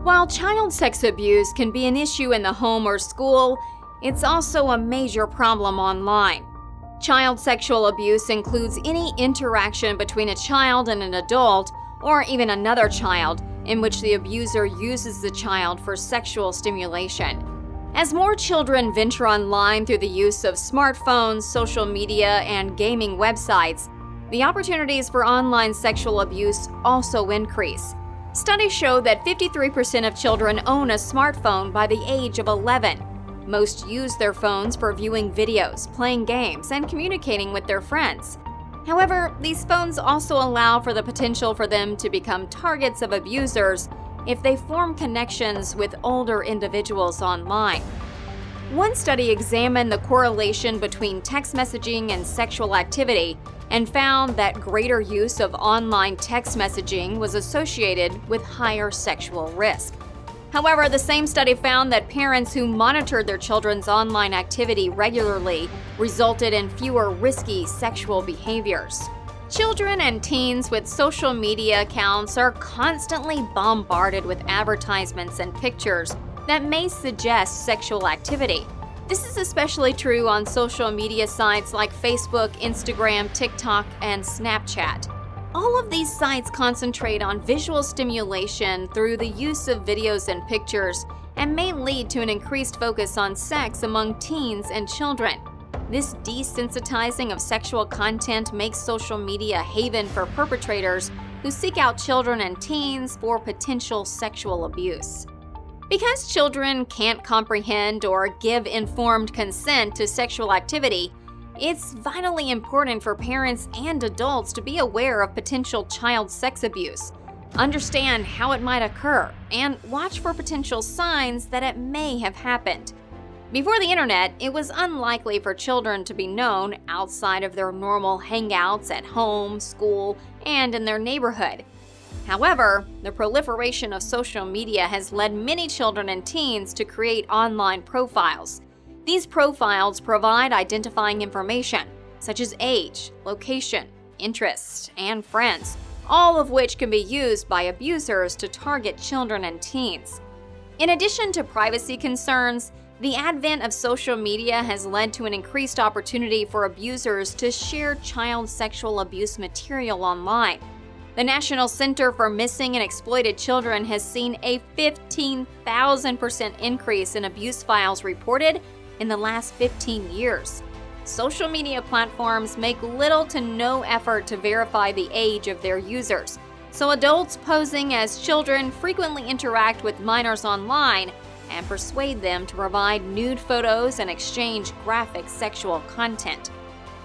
While child sex abuse can be an issue in the home or school, it's also a major problem online. Child sexual abuse includes any interaction between a child and an adult, or even another child, in which the abuser uses the child for sexual stimulation. As more children venture online through the use of smartphones, social media, and gaming websites, the opportunities for online sexual abuse also increase. Studies show that 53% of children own a smartphone by the age of 11. Most use their phones for viewing videos, playing games, and communicating with their friends. However, these phones also allow for the potential for them to become targets of abusers if they form connections with older individuals online. One study examined the correlation between text messaging and sexual activity and found that greater use of online text messaging was associated with higher sexual risk. However, the same study found that parents who monitored their children's online activity regularly resulted in fewer risky sexual behaviors. Children and teens with social media accounts are constantly bombarded with advertisements and pictures that may suggest sexual activity. This is especially true on social media sites like Facebook, Instagram, TikTok, and Snapchat. All of these sites concentrate on visual stimulation through the use of videos and pictures and may lead to an increased focus on sex among teens and children. This desensitizing of sexual content makes social media a haven for perpetrators who seek out children and teens for potential sexual abuse. Because children can't comprehend or give informed consent to sexual activity, it's vitally important for parents and adults to be aware of potential child sex abuse, understand how it might occur, and watch for potential signs that it may have happened. Before the internet, it was unlikely for children to be known outside of their normal hangouts at home, school, and in their neighborhood. However, the proliferation of social media has led many children and teens to create online profiles. These profiles provide identifying information, such as age, location, interests, and friends, all of which can be used by abusers to target children and teens. In addition to privacy concerns, the advent of social media has led to an increased opportunity for abusers to share child sexual abuse material online. The National Center for Missing and Exploited Children has seen a 15,000% increase in abuse files reported in the last 15 years. Social media platforms make little to no effort to verify the age of their users, so adults posing as children frequently interact with minors online and persuade them to provide nude photos and exchange graphic sexual content.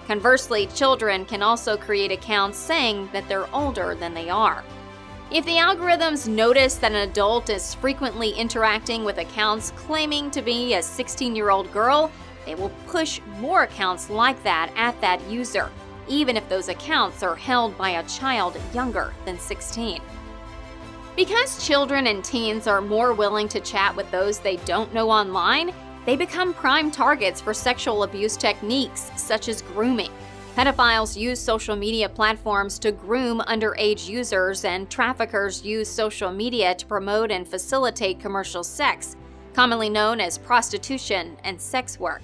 Conversely, children can also create accounts saying that they're older than they are. If the algorithms notice that an adult is frequently interacting with accounts claiming to be a 16-year-old girl, they will push more accounts like that at that user, even if those accounts are held by a child younger than 16. Because children and teens are more willing to chat with those they don't know online, they become prime targets for sexual abuse techniques such as grooming. Pedophiles use social media platforms to groom underage users, and traffickers use social media to promote and facilitate commercial sex, commonly known as prostitution and sex work.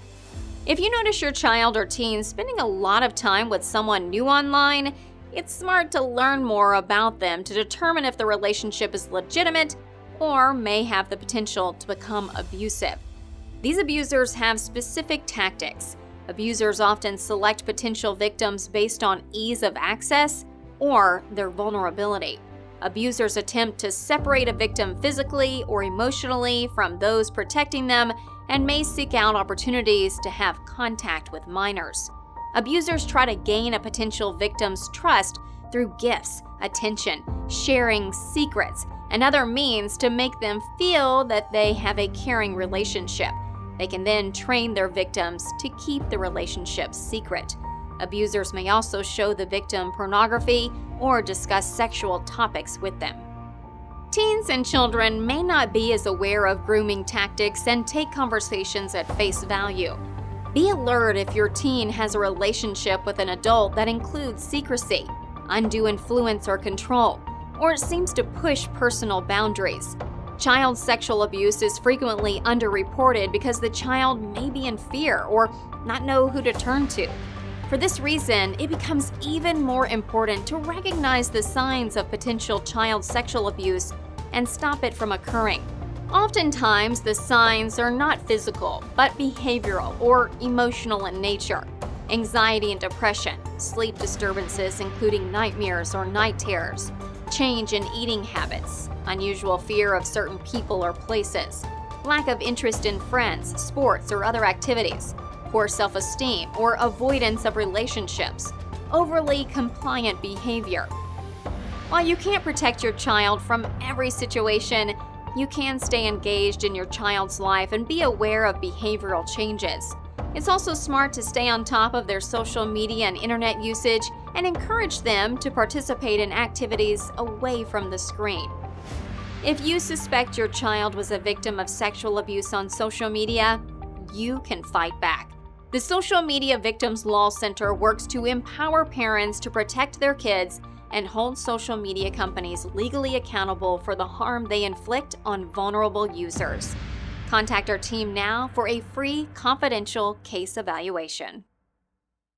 If you notice your child or teen spending a lot of time with someone new online, it's smart to learn more about them to determine if the relationship is legitimate or may have the potential to become abusive. These abusers have specific tactics. Abusers often select potential victims based on ease of access or their vulnerability. Abusers attempt to separate a victim physically or emotionally from those protecting them and may seek out opportunities to have contact with minors. Abusers try to gain a potential victim's trust through gifts, attention, sharing secrets, and other means to make them feel that they have a caring relationship. They can then train their victims to keep the relationship secret. Abusers may also show the victim pornography or discuss sexual topics with them. Teens and children may not be as aware of grooming tactics and take conversations at face value. Be alert if your teen has a relationship with an adult that includes secrecy, undue influence or control, or seems to push personal boundaries. Child sexual abuse is frequently underreported because the child may be in fear or not know who to turn to. For this reason, it becomes even more important to recognize the signs of potential child sexual abuse and stop it from occurring. Oftentimes, the signs are not physical, but behavioral or emotional in nature. Anxiety and depression, sleep disturbances including nightmares or night terrors, change in eating habits, unusual fear of certain people or places, lack of interest in friends, sports, or other activities, poor self-esteem or avoidance of relationships, overly compliant behavior. While you can't protect your child from every situation, you can stay engaged in your child's life and be aware of behavioral changes. It's also smart to stay on top of their social media and internet usage and encourage them to participate in activities away from the screen. If you suspect your child was a victim of sexual abuse on social media, you can fight back. The Social Media Victims Law Center works to empower parents to protect their kids and hold social media companies legally accountable for the harm they inflict on vulnerable users. Contact our team now for a free, confidential case evaluation.